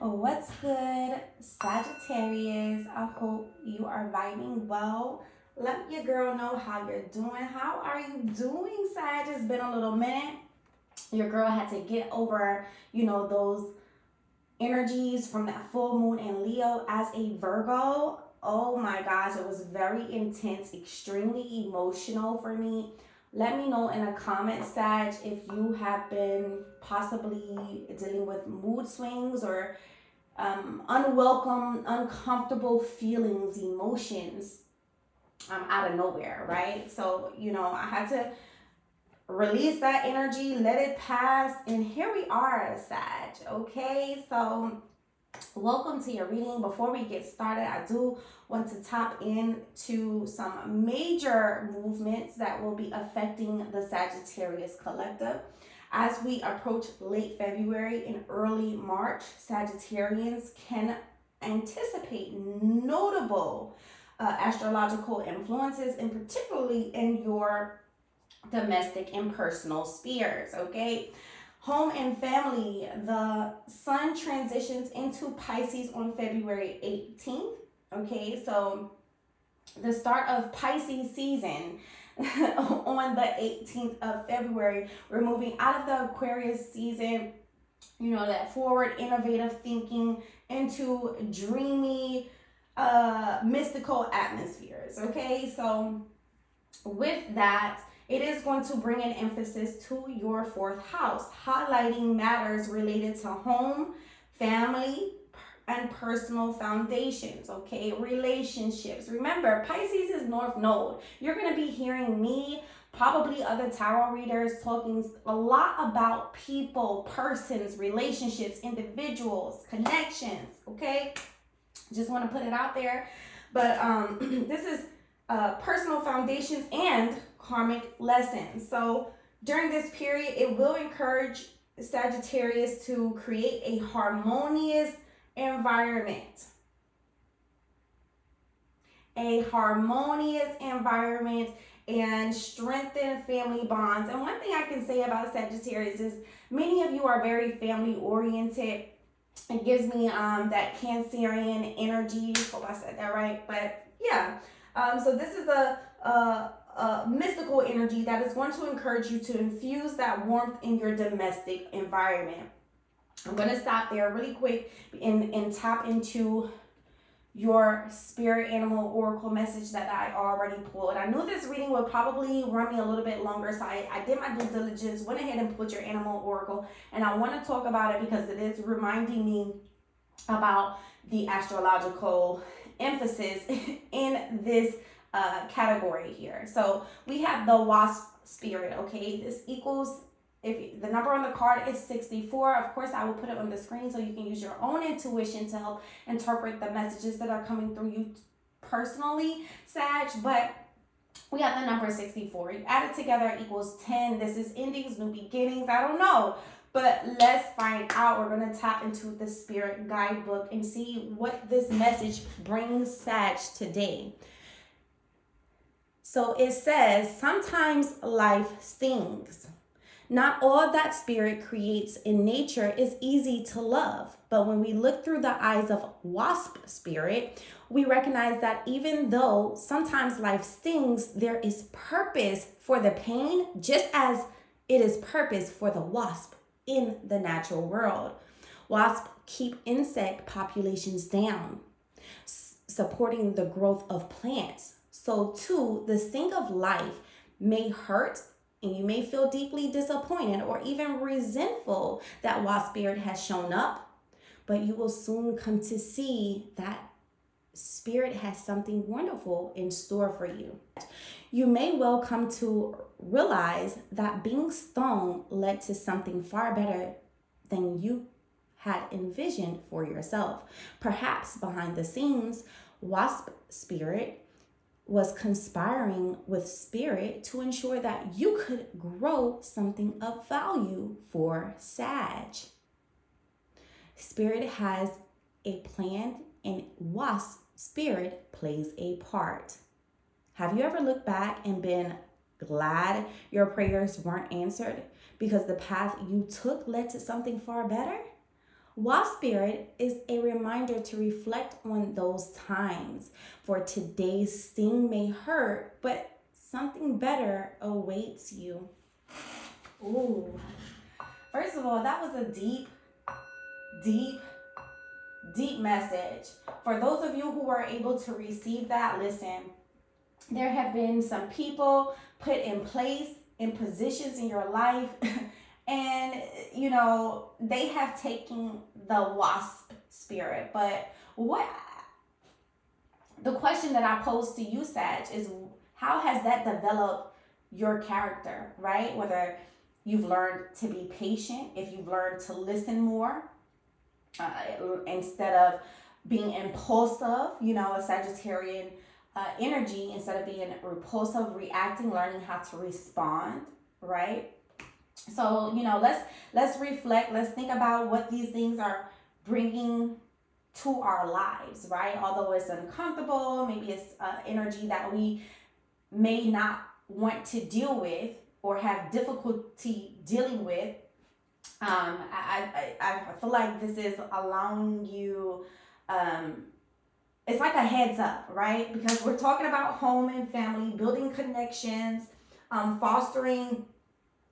What's good, Sagittarius? I hope you are vibing well. Let your girl know how you're doing. How are you doing, Sag? It's been a little minute. Your girl had to get over, those energies from that full moon in Leo as a Virgo. Oh my gosh, it was very intense, extremely emotional for me. Let me know in the comment, Sag, if you have been possibly dealing with mood swings or unwelcome, uncomfortable feelings, emotions out of nowhere, right? So, I had to release that energy, let it pass, and here we are, Sag. Okay, so welcome to your reading. Before we get started, I do want to tap into some major movements that will be affecting the Sagittarius collective. As we approach late February and early March, Sagittarians can anticipate notable astrological influences, and particularly in your domestic and personal spheres, okay? Home and family, the sun transitions into Pisces on February 18th, okay? So the start of Pisces season on the 18th of February. We're moving out of the Aquarius season, that forward, innovative thinking into dreamy, mystical atmospheres, okay? So with that, it is going to bring an emphasis to your fourth house, highlighting matters related to home, family, and personal foundations, okay? Relationships. Remember, Pisces is North Node. You're going to be hearing me, probably other tarot readers, talking a lot about people, persons, relationships, individuals, connections, okay? Just want to put it out there. But this is personal foundations and karmic lessons. So during this period, it will encourage Sagittarius to create a harmonious environment. And strengthen family bonds. And one thing I can say about Sagittarius is many of you are very family oriented. It gives me that Cancerian energy. Hope I said that right. But yeah. So this is a mystical energy that is going to encourage you to infuse that warmth in your domestic environment. I'm going to stop there really quick and tap into your spirit animal oracle message that I already pulled. I knew this reading would probably run me a little bit longer, so I did my due diligence, went ahead and put your animal oracle, and I want to talk about it because it is reminding me about the astrological emphasis in this category here. So we have the wasp spirit, okay? This equals, if the number on the card is 64, of course I will put it on the screen so you can use your own intuition to help interpret the messages that are coming through you personally, Sag. But we have the number 64. You add it together, equals 10. This is endings, new beginnings. I don't know. But let's find out. We're going to tap into the spirit guidebook and see what this message brings Sag today. So it says, sometimes life stings. Not all that spirit creates in nature is easy to love. But when we look through the eyes of wasp spirit, we recognize that even though sometimes life stings, there is purpose for the pain, just as it is purpose for the wasp in the natural world. Wasps keep insect populations down, supporting the growth of plants. So too, the sting of life may hurt, and you may feel deeply disappointed or even resentful that wasp spirit has shown up, but you will soon come to see that spirit has something wonderful in store for you. You may well come to realize that being stung led to something far better than you had envisioned for yourself. Perhaps behind the scenes, wasp spirit was conspiring with spirit to ensure that you could grow something of value for Sag. Spirit has a plan, and wasp spirit plays a part. Have you ever looked back and been glad your prayers weren't answered because the path you took led to something far better? Wasp spirit is a reminder to reflect on those times, for today's sting may hurt, but something better awaits you. Ooh. First of all, that was a deep message. For those of you who were able to receive that, listen, there have been some people put in place, in positions in your life, and, you know, they have taken the wasp spirit. But the question that I pose to you, Sag, is how has that developed your character, right? Whether you've learned to be patient, if you've learned to listen more, instead of being impulsive, you know, a Sagittarian energy, instead of being repulsive, reacting, learning how to respond, right? So, you know, let's reflect, let's think about what these things are bringing to our lives, right? Although it's uncomfortable, maybe it's energy that we may not want to deal with or have difficulty dealing with. I feel like this is allowing you, it's like a heads up, right? Because we're talking about home and family, building connections, fostering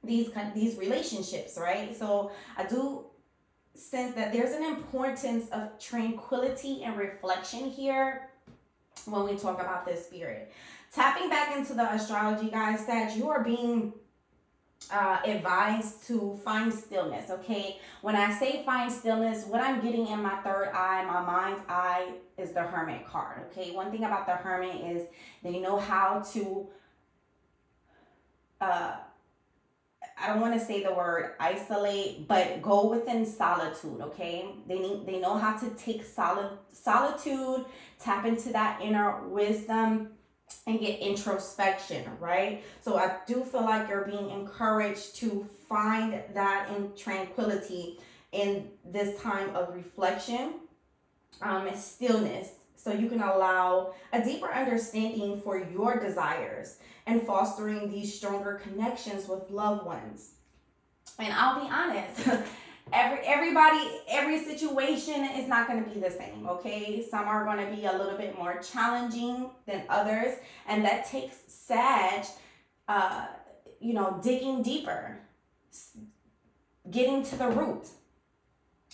these relationships, right? So I do sense that there's an importance of tranquility and reflection here when we talk about this spirit. Tapping back into the astrology, guys, that you are being advised to find stillness, okay? When I say find stillness, what I'm getting in my third eye, my mind's eye, is the Hermit card, okay? One thing about the Hermit is they know how to, I don't want to say the word isolate, but go within solitude, okay? They know how to take solitude, tap into that inner wisdom, and get introspection, right? So I do feel like you're being encouraged to find that in tranquility in this time of reflection, and stillness, so you can allow a deeper understanding for your desires and fostering these stronger connections with loved ones. And I'll be honest, every situation is not going to be the same, okay? Some are going to be a little bit more challenging than others, and that takes Sag, you know, digging deeper, getting to the root,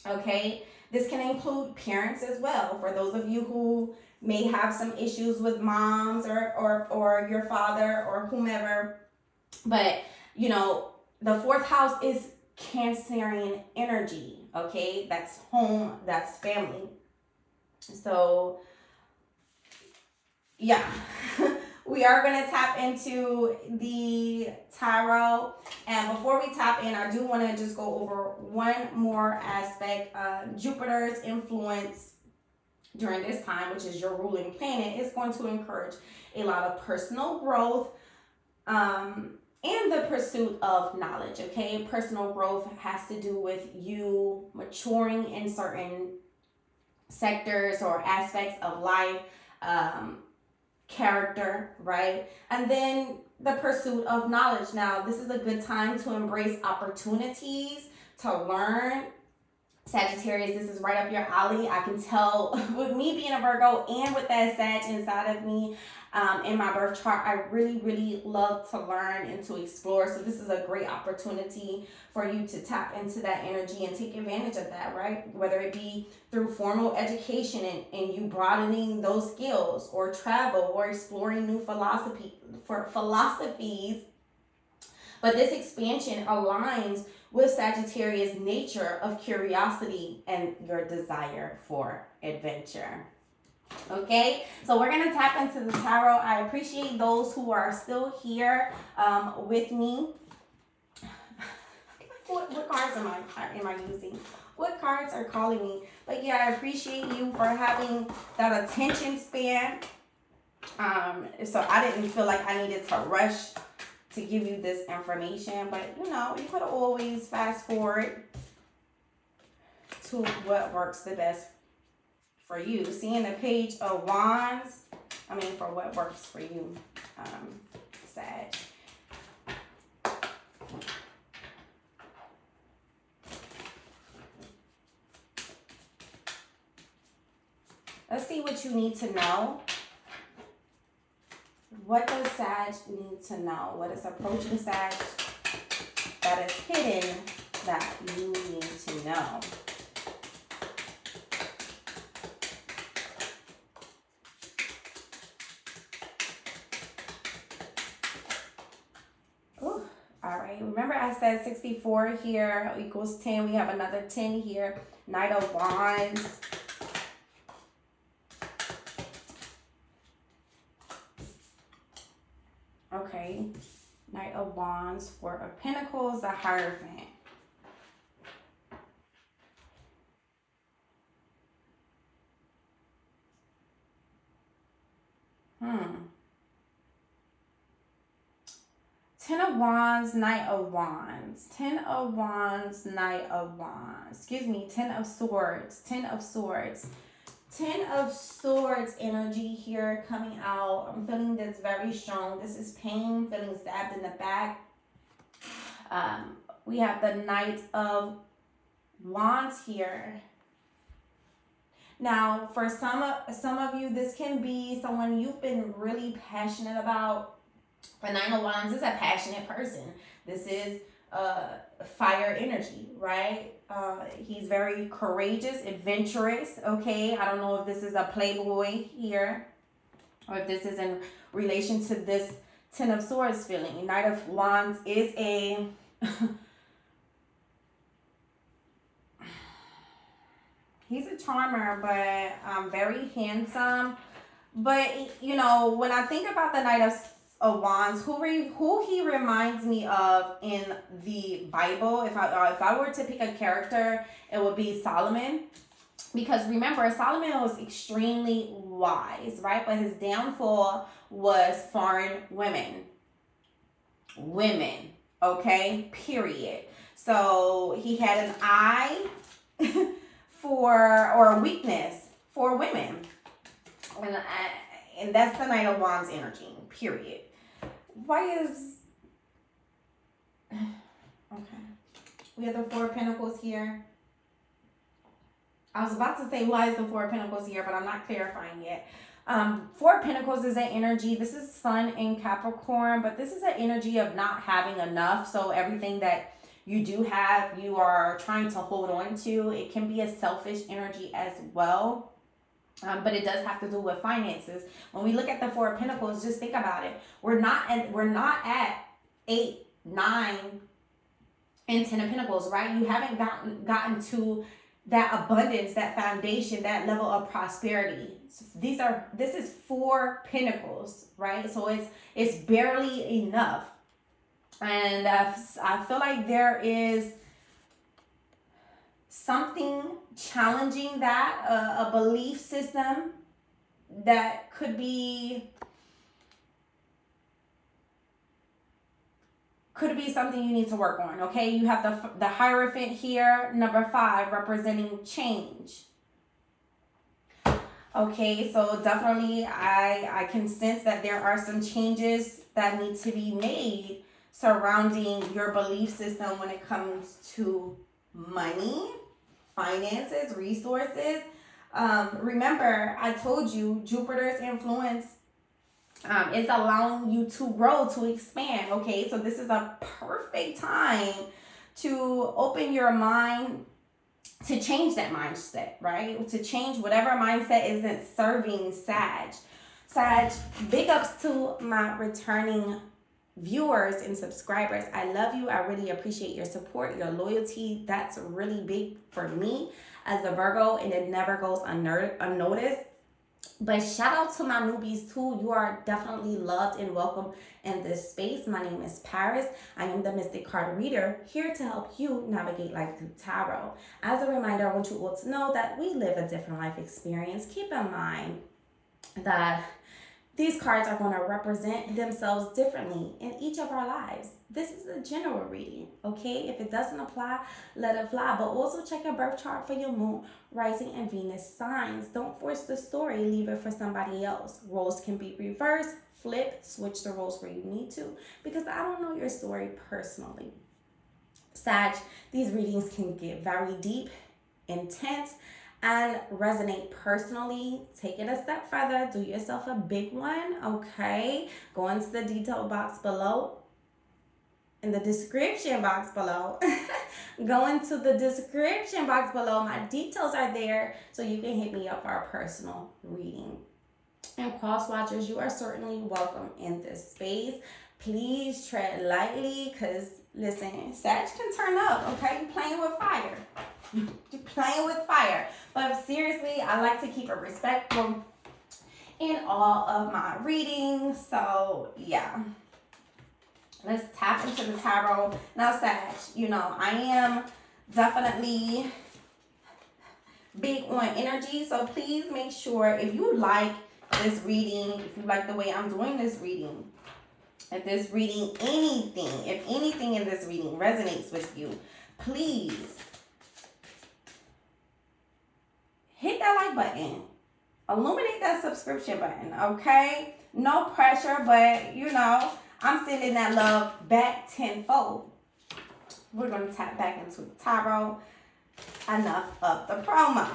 okay? This can include parents as well. For those of you who may have some issues with moms or your father or whomever, but, you know, the fourth house is Cancerian energy, okay? That's home, that's family. So, yeah. We are going to tap into the tarot. And before we tap in, I do want to just go over one more aspect. Jupiter's influence during this time, which is your ruling planet, is going to encourage a lot of personal growth and the pursuit of knowledge, okay? Personal growth has to do with you maturing in certain sectors or aspects of life, character, right? And then the pursuit of knowledge. Now, this is a good time to embrace opportunities to learn. Sagittarius, this is right up your alley. I can tell with me being a Virgo and with that Sag inside of me in my birth chart, I really, really love to learn and to explore. So this is a great opportunity for you to tap into that energy and take advantage of that, right? Whether it be through formal education and you broadening those skills, or travel, or exploring new philosophies. But this expansion aligns with Sagittarius' nature of curiosity and your desire for adventure. Okay, so we're going to tap into the tarot. I appreciate those who are still here with me. What cards am I using? What cards are calling me? But yeah, I appreciate you for having that attention span. So I didn't feel like I needed to rush to give you this information, but you know, you could always fast forward to what works the best for you. Seeing the Page of Wands, for what works for you, Sag. Let's see what you need to know. What does Sag need to know? What is approaching Sag that is hidden that you need to know? Ooh, all right. Remember I said 64 here equals 10. We have another 10 here. Knight of Wands. Okay, Knight of Wands, Four of Pentacles, the Hierophant. Ten of Wands, Knight of Wands. Ten of Wands, Knight of Wands. Excuse me, Ten of Swords. Ten of Swords. Ten of Swords energy here coming out. I'm feeling this very strong. This is pain, feeling stabbed in the back. We have the Knight of Wands here. Now, for some of you, this can be someone you've been really passionate about. The Knight of Wands is a passionate person. This is fire energy, right? He's very courageous, adventurous, okay? I don't know if this is a playboy here or if this is in relation to this Ten of Swords feeling. Knight of Wands is a... he's a charmer, but very handsome. But, you know, when I think about the Knight of Wands, who he reminds me of in the Bible, if I were to pick a character, it would be Solomon. Because remember, Solomon was extremely wise, right? But his downfall was foreign women. Okay? Period. So he had an eye or a weakness for women. And that's the Knight of Wands energy, period. Why is... okay. We have the Four of Pentacles here. I was about to say why is the Four of Pentacles here, but I'm not clarifying yet. Four of Pentacles is an energy. This is Sun in Capricorn, but this is an energy of not having enough. So everything that you do have, you are trying to hold on to. It can be a selfish energy as well. But it does have to do with finances. When we look at the Four of Pentacles, just think about it. We're not at 8, 9, and 10 of Pentacles, right? You haven't gotten to that abundance, that foundation, that level of prosperity. So this is 4 Pentacles, right? So it's barely enough. And I feel like there is something challenging that, a belief system that could be something you need to work on, okay? You have the Hierophant here, number 5, representing change. Okay, so definitely I can sense that there are some changes that need to be made surrounding your belief system when it comes to money, finances, resources. Remember, I told you Jupiter's influence is allowing you to grow, to expand. Okay, so this is a perfect time to open your mind to change that mindset, right? To change whatever mindset isn't serving Sag. Sag, big ups to my returning viewers and subscribers. I love you. I really appreciate your support, your loyalty. That's really big for me as a Virgo, and it never goes unnoticed. But shout out to my newbies too. You are definitely loved and welcome in this space. My name is Paris. I am the Mystic Card Reader, here to help you navigate life through tarot. As a reminder, I want you all to know that we live a different life experience. Keep in mind that these cards are going to represent themselves differently in each of our lives. This is a general reading, okay? If it doesn't apply, let it fly. But also check your birth chart for your moon, rising, and Venus signs. Don't force the story. Leave it for somebody else. Roles can be reversed, flip, switch the roles where you need to, because I don't know your story personally. Sag, these readings can get very deep, intense, and resonate personally, take it a step further. Do yourself a big one, okay? Go into the detail box below. In the description box below. Go into the description box below. My details are there, so you can hit me up for a personal reading. And cross watchers, you are certainly welcome in this space. Please tread lightly, because listen, Sag can turn up, okay? You're playing with fire. You're playing with fire. But seriously, I like to keep it respectful in all of my readings. So yeah. Let's tap into the tarot. Now, Sag, you know, I am definitely big on energy. So please make sure if you like this reading, if you like the way I'm doing this reading, if this reading, if anything in this reading resonates with you, please hit that like button. Illuminate that subscription button, okay? No pressure, but you know, I'm sending that love back tenfold. We're going to tap back into the tarot. Enough of the promo.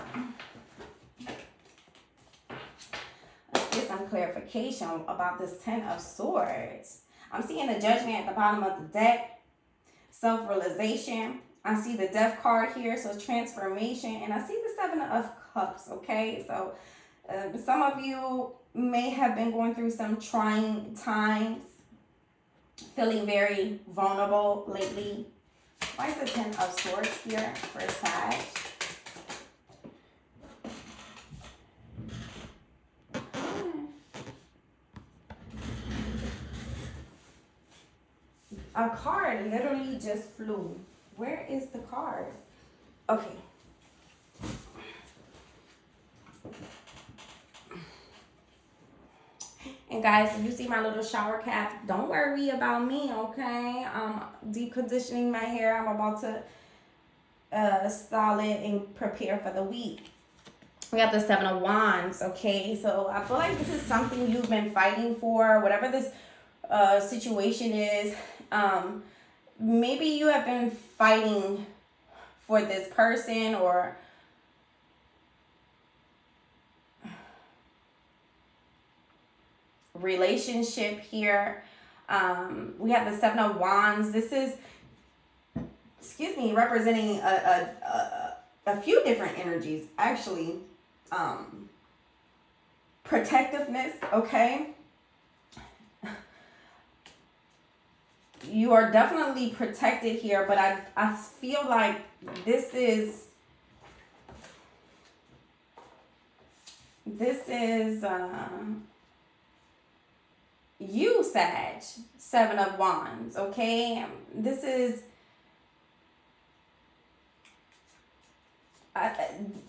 Let's get some clarification about this Ten of Swords. I'm seeing the Judgment at the bottom of the deck. Self-realization. I see the Death card here, so transformation. And I see the Seven of Cups, okay? So some of you may have been going through some trying times. Feeling very vulnerable lately. Why is the Ten of Swords here for Sag? A card literally just flew. Where is the card? Okay. And guys, if you see my little shower cap, don't worry about me, okay? I'm deep conditioning my hair. I'm about to style it and prepare for the week. We got the Seven of Wands, okay? So I feel like this is something you've been fighting for, whatever this situation is. Maybe you have been fighting for this person or relationship here. We have the Seven of Wands. This is, representing a few different energies, actually. Protectiveness, okay? You are definitely protected here, but I feel like this is you, Sag, Seven of Wands, okay? This is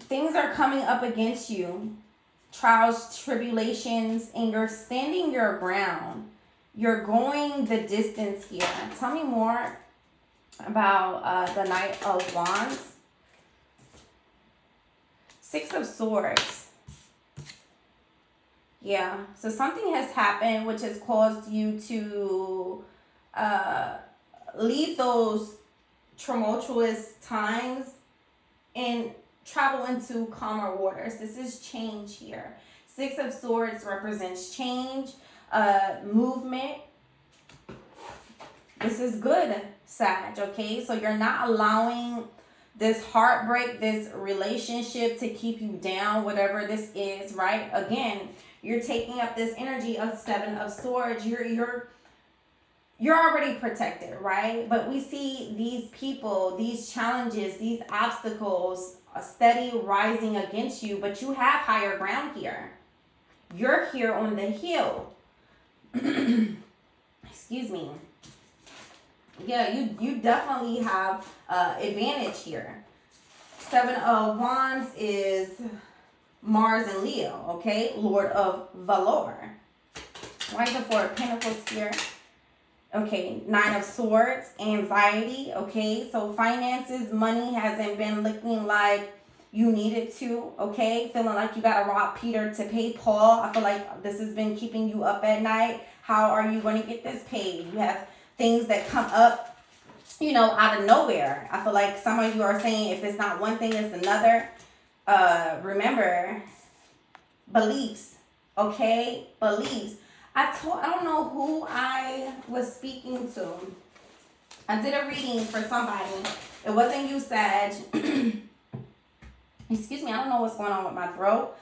things are coming up against you, trials, tribulations, and you're standing your ground. You're going the distance here. Tell me more about the Knight of Wands. Six of Swords. Yeah, so something has happened which has caused you to leave those tumultuous times and travel into calmer waters. This is change here. Six of Swords represents change, movement. This is good, Sag, okay? So you're not allowing this heartbreak, this relationship to keep you down, whatever this is, right? Again, you're taking up this energy of Seven of Swords. You're already protected, right? But we see these people, these challenges, these obstacles steady rising against you, but you have higher ground here. You're here on the hill. Excuse me. Yeah, you definitely have advantage here. Seven of Wands is Mars and Leo, okay? Lord of Valor. Why the Four of Pentacles here? Okay, Nine of Swords, anxiety, okay? So finances, money hasn't been looking like you need it to, okay? Feeling like you got to rob Peter to pay Paul. I feel like this has been keeping you up at night. How are you going to get this paid? You have things that come up, you know, out of nowhere. I feel like some of you are saying if it's not one thing, it's another. remember, beliefs, okay? Beliefs. I don't know who I was speaking to. I did a reading for somebody. It wasn't you, Sag. Excuse me, I don't know what's going on with my throat.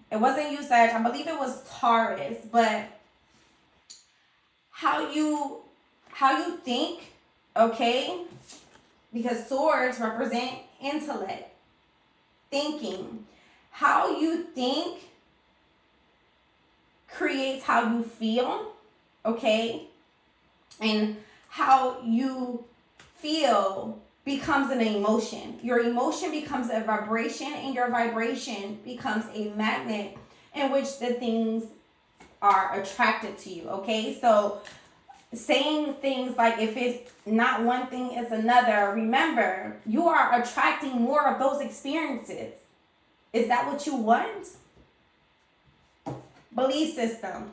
It wasn't you, Sag. I believe it was Taurus, but how you think, okay? Because swords represent intellect, thinking. How you think creates how you feel, okay? And how you feel becomes an emotion. Your emotion becomes a vibration, and your vibration becomes a magnet in which the things are attracted to you, okay? So saying things like, if it's not one thing, it's another, remember, you are attracting more of those experiences. Is that what you want? Belief system.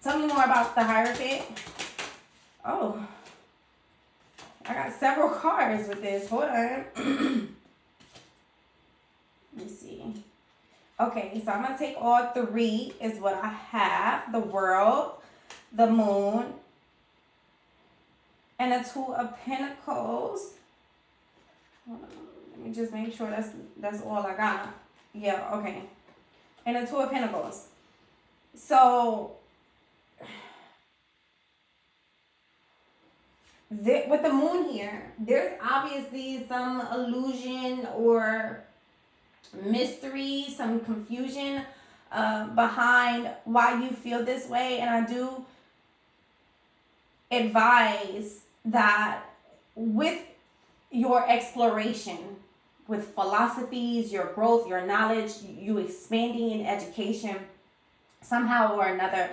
Tell me more about the Hierophant. Oh, I got several cards with this. Hold on. Let me see. Okay, so I'm going to take all three is what I have. The World, the Moon, and the Two of Pentacles. Hold on. Let me just make sure that's all I got. Yeah, okay. And the Two of Pentacles. So with the Moon here, there's obviously some illusion or mystery, some confusion behind why you feel this way. And I do advise that with your exploration, with philosophies, your growth, your knowledge, you expanding in education, somehow or another,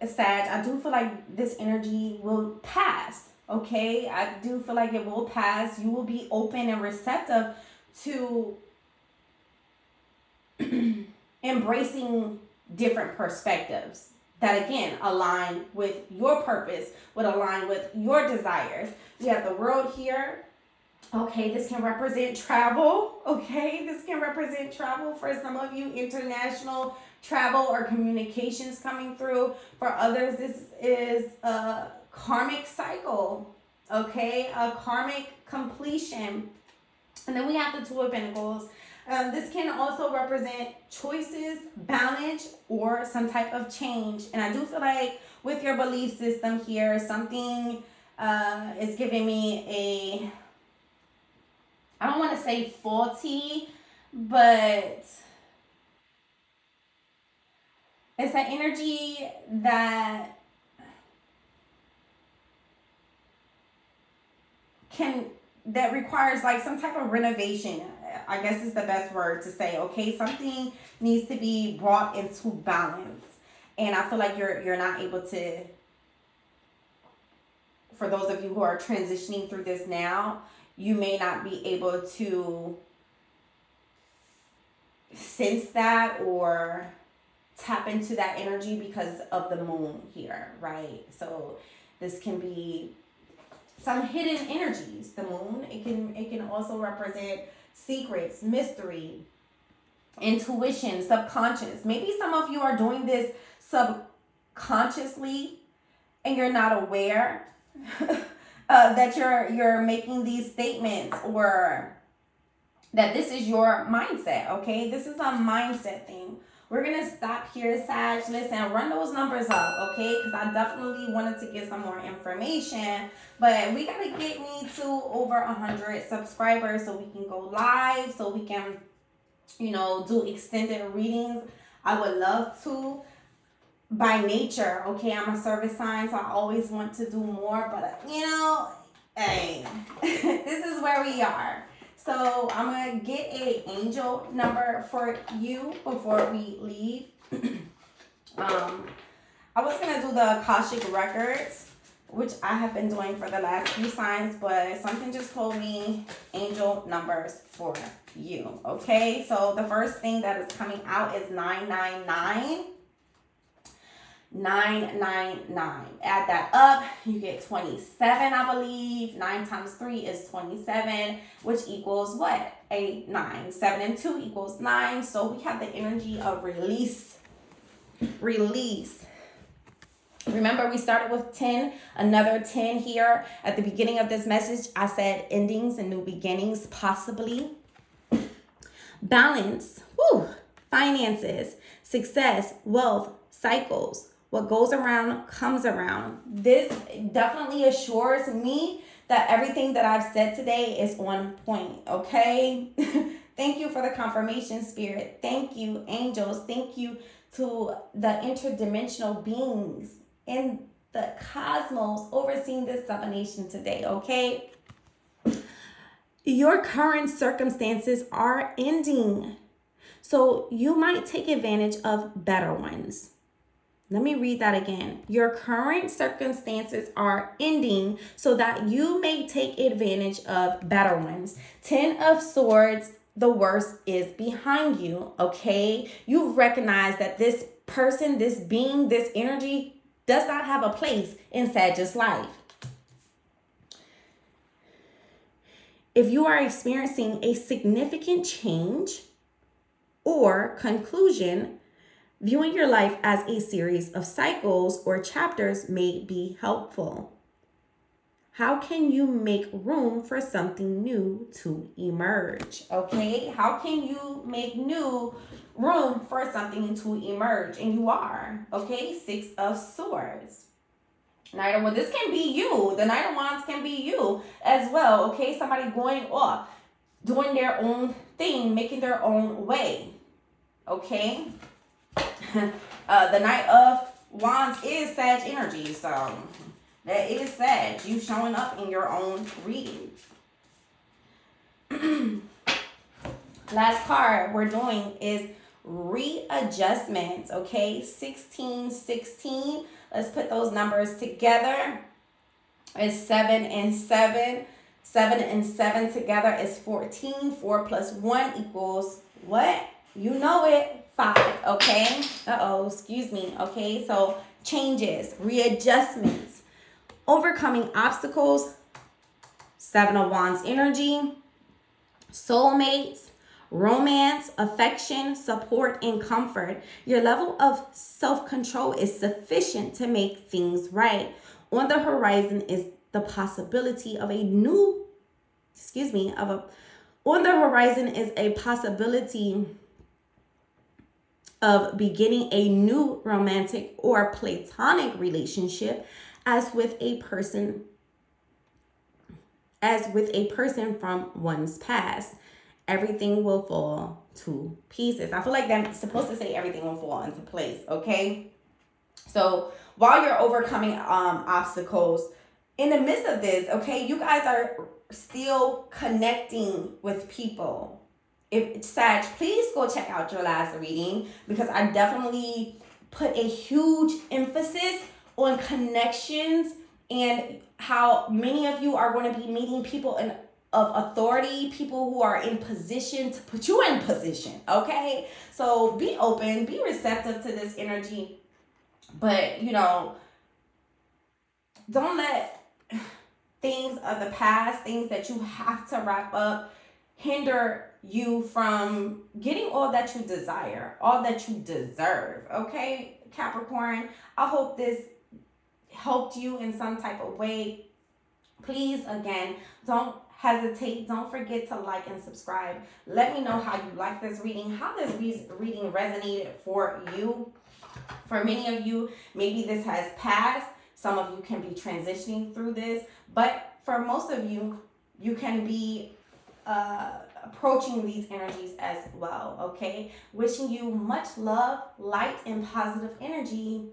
Sag, I do feel like this energy will pass, okay? I do feel like it will pass. You will be open and receptive to embracing different perspectives that, again, align with your purpose, would align with your desires. We have the World here. Okay, this can represent travel. Okay, this can represent travel for some of you, international travel or communications coming through. For others, this is a karmic cycle. Okay, a karmic completion. And then we have the Two of Pentacles. This can also represent choices, balance, or some type of change. And I do feel like with your belief system here, something is giving me a, I don't want to say faulty, but it's an energy that requires like some type of renovation. I guess is the best word to say, okay? Something needs to be brought into balance. And I feel like you're not able to, for those of you who are transitioning through this now, you may not be able to sense that or tap into that energy because of the Moon here, right? So this can be some hidden energies. The Moon, it can also represent secrets, mystery, intuition, subconscious. Maybe some of you are doing this subconsciously and you're not aware that you're making these statements, or that this is your mindset, okay? This is a mindset thing. We're going to stop here, Sag. Listen, run those numbers up, okay? Because I definitely wanted to get some more information. But we got to get me to over 100 subscribers so we can go live, so we can, do extended readings. I would love to. By nature, okay, I'm a service sign, so I always want to do more. But, hey, this is where we are. So I'm going to get an angel number for you before we leave. I was going to do the Akashic records, which I have been doing for the last few signs, but something just told me angel numbers for you. Okay, so the first thing that is coming out is 999. 999. Add that up, you get 27, I believe. 9 times 3 is 27, which equals what? A 9. 7 and 2 equals 9. So we have the energy of release. Release. Remember, we started with 10, another 10 here. At the beginning of this message, I said endings and new beginnings, possibly. Balance, finances, success, wealth, cycles. What goes around comes around. This definitely assures me that everything that I've said today is on point, okay? Thank you for the confirmation, Spirit. Thank you, angels. Thank you to the interdimensional beings in the cosmos overseeing this divination today, okay? Your current circumstances are ending, so you might take advantage of better ones. Let me read that again. Your current circumstances are ending so that you may take advantage of better ones. 10 of Swords, the worst is behind you, okay? You recognize that this person, this being, this energy does not have a place in Sagittarius life. If you are experiencing a significant change or conclusion, viewing your life as a series of cycles or chapters may be helpful. How can you make room for something new to emerge? Okay, how can you make room for something to emerge? And you are, okay? 6 of Swords. Well, this can be you. The Knight of Wands can be you as well, okay? Somebody going off, doing their own thing, making their own way, okay? The Knight of Wands is Sag energy, so that is Sag. You showing up in your own reading. Last card we're doing is readjustments, okay? 16, 16. Let's put those numbers together. It's 7 and 7. 7 and 7 together is 14. 4 plus 1 equals what? You know it. 5, okay? Excuse me, okay? So changes, readjustments, overcoming obstacles, 7 of Wands energy, soulmates, romance, affection, support, and comfort. Your level of self-control is sufficient to make things right. On the horizon is the possibility of on the horizon is a possibility of beginning a new romantic or platonic relationship as with a person from one's past. Everything will fall to pieces. I feel like that's supposed to say everything will fall into place, okay? So while you're overcoming obstacles, in the midst of this, okay, you guys are still connecting with people. If Sag, please go check out your last reading, because I definitely put a huge emphasis on connections and how many of you are going to be meeting people of authority, people who are in position to put you in position, okay? So be open, be receptive to this energy, but, don't let things of the past, things that you have to wrap up, hinder you from getting all that you desire, all that you deserve, okay, Capricorn? I hope this helped you in some type of way. Please, again, don't hesitate. Don't forget to like and subscribe. Let me know how you like this reading, how this reading resonated for you. For many of you, maybe this has passed. Some of you can be transitioning through this, but for most of you, you can be approaching these energies as well, okay? Wishing you much love, light, and positive energy.